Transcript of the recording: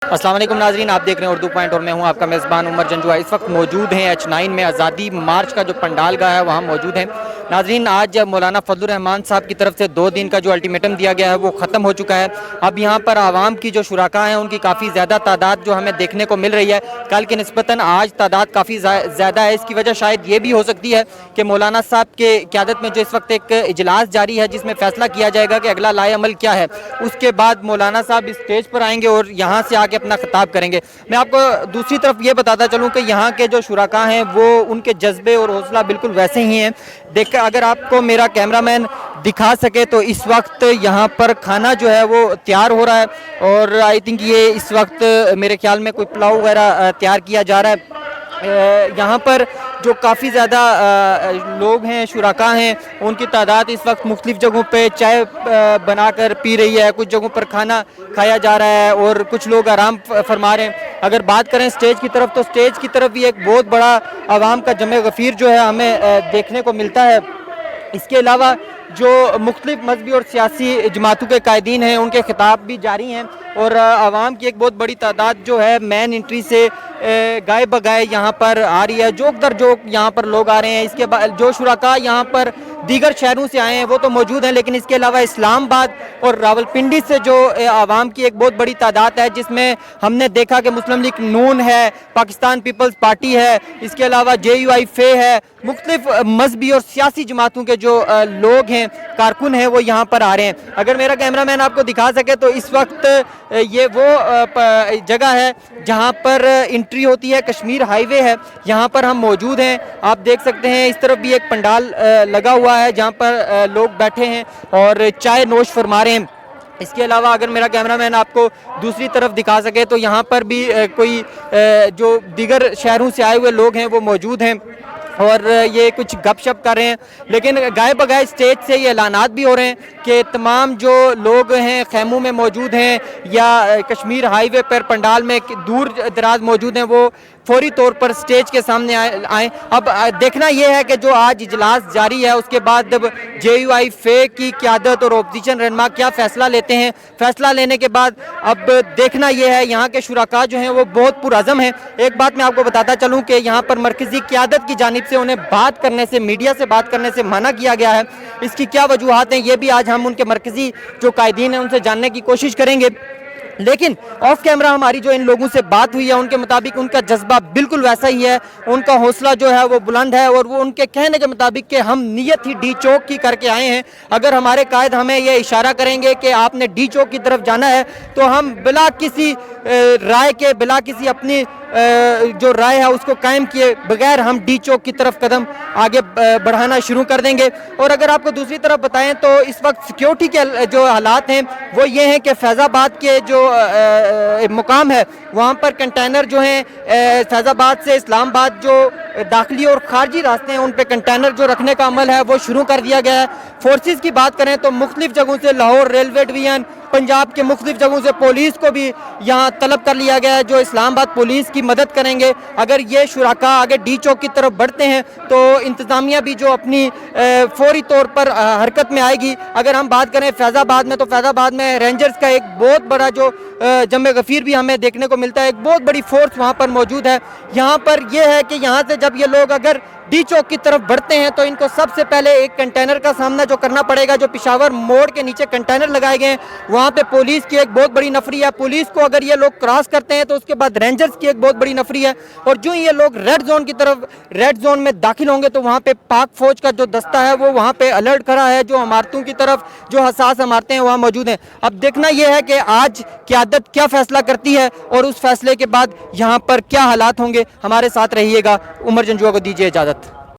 अस्सलाम वालेकुम नाजरीन, आप देख रहे हैं उर्दू पॉइंट और मैं हूं आपका मेज़बान उमर जंजुआ। इस वक्त मौजूद हैं H9 में आज़ादी मार्च का जो पंडाल गाह है वहां मौजूद हैं। नाजरीन, आज मौलाना फजलुर रहमान साहब की तरफ से 2 दिन का जो अल्टीमेटम दिया गया है वो ख़त्म हो चुका है। अब यहां पर आवाम की जो शुराका हैं उनकी काफ़ी ज़्यादा तादाद जो हमें देखने को मिल रही है। कल के निस्बतन आज तादाद काफ़ी ज़्यादा है। इसकी वजह शायद ये भी हो सकती है कि मौलाना साहब के क़यादत में जो इस वक्त एक इजलास जारी है जिसमें फ़ैसला किया जाएगा कि अगला लाए अमल क्या है। उसके बाद मौलाना साहब इस स्टेज पर आएंगे और यहाँ से आके अपना खिताब करेंगे। मैं आपको दूसरी तरफ ये बताता चलूँ कि यहाँ के जो शुराका हैं वो उनके जज्बे और हौसला बिल्कुल वैसे ही हैं। देख अगर आपको मेरा कैमरामैन दिखा सके तो इस वक्त यहाँ पर खाना जो है वो तैयार हो रहा है और आई थिंक ये इस वक्त मेरे ख्याल में कोई पुलाव वगैरह तैयार किया जा रहा है। यहाँ पर जो काफ़ी ज़्यादा लोग हैं, शुराका हैं, उनकी तादाद इस वक्त मुख्तलिफ़ जगहों पे चाय बनाकर पी रही है, कुछ जगहों पर खाना खाया जा रहा है और कुछ लोग आराम फरमा रहे हैं। अगर बात करें स्टेज की तरफ तो स्टेज की तरफ भी एक बहुत बड़ा आवाम का जमे गफ़ीर जो है हमें देखने को मिलता है। इसके अलावा जो मुख्तलिफ़ मजहबी और सियासी जमातों के कायदीन हैं उनके खिताब भी जारी हैं और आवाम की एक बहुत बड़ी तादाद जो है मेन एंट्री से गाय बगाए यहाँ पर आ रही है। जोक दर जोक यहाँ पर लोग आ रहे हैं। इसके बाद जो शुराका यहाँ पर दीगर शहरों से आए हैं वो तो मौजूद हैं, लेकिन इसके अलावा इस्लामाबाद और रावलपिंडी से जो आवाम की एक बहुत बड़ी तादाद है जिसमें हमने देखा कि मुस्लिम लीग नून है, पाकिस्तान पीपल्स पार्टी है, इसके अलावा JUI-FA है, मुख्तलिफ मजहबी और सियासी जमातों के जो लोग हैं, कारकुन हैं, वो यहाँ पर आ रहे हैं। अगर मेरा कैमरामैन आपको दिखा सके तो इस वक्त ये वो जगह है जहाँ पर एंट्री होती है, कश्मीर हाईवे है, यहाँ पर हम मौजूद हैं। आप देख सकते हैं इस तरफ भी एक पंडाल लगा हुआ है जहाँ पर लोग बैठे हैं और चाय नोश फरमा रहे हैं। इसके अलावा अगर मेरा कैमरामैन आपको दूसरी तरफ दिखा सके तो यहाँ पर भी कोई जो दीगर शहरों से आए हुए लोग हैं वो मौजूद हैं और ये कुछ गपशप कर रहे हैं। लेकिन गाय बगाए स्टेज से ये ऐलानात भी हो रहे हैं कि तमाम जो लोग हैं खैमों में मौजूद हैं या कश्मीर हाईवे पर पंडाल में दूर दराज मौजूद हैं वो फौरी तौर पर स्टेज के सामने आए। अब देखना यह है कि जो आज इजलास जारी है उसके बाद जब JUI-FA की क़यादत और अपोजिशन रहनुमा क्या फ़ैसला लेते हैं, फ़ैसला लेने के बाद अब देखना यह है यहाँ के शुराका जो हैं वो बहुत पुरअज़म हैं। एक बात मैं आपको बताता चलूँ कि यहाँ पर मरकज़ी क़यादत की जानिब से उन्हें बात करने से, मीडिया से बात करने से मना किया गया है। इसकी क्या वजूहात हैं ये भी आज हम उनके मरकज़ी जो कायदीन हैं उनसे जानने की कोशिश करेंगे। लेकिन ऑफ कैमरा हमारी जो इन लोगों से बात हुई है उनके मुताबिक उनका जज्बा बिल्कुल वैसा ही है, उनका हौसला जो है वो बुलंद है और वो उनके कहने के मुताबिक कि हम नियत ही डी चौक की करके आए हैं। अगर हमारे कायद हमें ये इशारा करेंगे कि आपने डी चौक की तरफ जाना है तो हम बिला किसी राय के, बिला किसी अपनी जो राय है उसको कायम किए बगैर हम डी चौक की तरफ कदम आगे बढ़ाना शुरू कर देंगे। और अगर आपको दूसरी तरफ बताएं तो इस वक्त सिक्योरिटी के जो हालात हैं वो ये हैं कि फैज़ाबाद के जो मुकाम है वहाँ पर कंटेनर जो हैं फैज़ाबाद से इस्लामाबाद जो दाखिली और खारजी रास्ते हैं उन पे कंटेनर जो रखने का अमल है वो शुरू कर दिया गया है। फोर्सेस की बात करें तो मुख्तलिफ जगहों से लाहौर रेलवे डिवीज़न, पंजाब के मुख्तलिफ जगहों से पुलिस को भी यहाँ तलब कर लिया गया है जो इस्लामाबाद पुलिस की मदद करेंगे। अगर ये शुराका आगे डी चौक की तरफ बढ़ते हैं तो इंतज़ामिया भी जो अपनी फौरी तौर पर हरकत में आएगी। अगर हम बात करें फैज़ाबाद में तो फैज़ाबाद में रेंजर्स का एक बहुत बड़ा जो जमे गफ़ीर भी हमें देखने को मिलता है, एक बहुत बड़ी फोर्स वहाँ पर मौजूद है। यहाँ पर यह है कि यहाँ से जब ये लोग अगर डी चौक की तरफ बढ़ते हैं तो इनको सबसे पहले एक कंटेनर का सामना जो करना पड़ेगा। जो पिशावर मोड़ के नीचे कंटेनर लगाए गए हैं वहाँ पे पुलिस की एक बहुत बड़ी नफरी है। पुलिस को अगर ये लोग क्रॉस करते हैं तो उसके बाद रेंजर्स की एक बहुत बड़ी नफरी है और जो ये लोग रेड जोन की तरफ, रेड जोन में दाखिल होंगे तो वहाँ पे पाक फौज का जो दस्ता है वो वहाँ पे अलर्ट खड़ा है। जो इमारतों की तरफ जो हसास इमारतें हैं वहाँ मौजूद हैं। अब देखना यह है कि आज क़यादत क्या फ़ैसला करती है और उस फैसले के बाद यहाँ पर क्या हालात होंगे। हमारे साथ रहिएगा। उमर जंजुआ को दीजिए इजाज़त।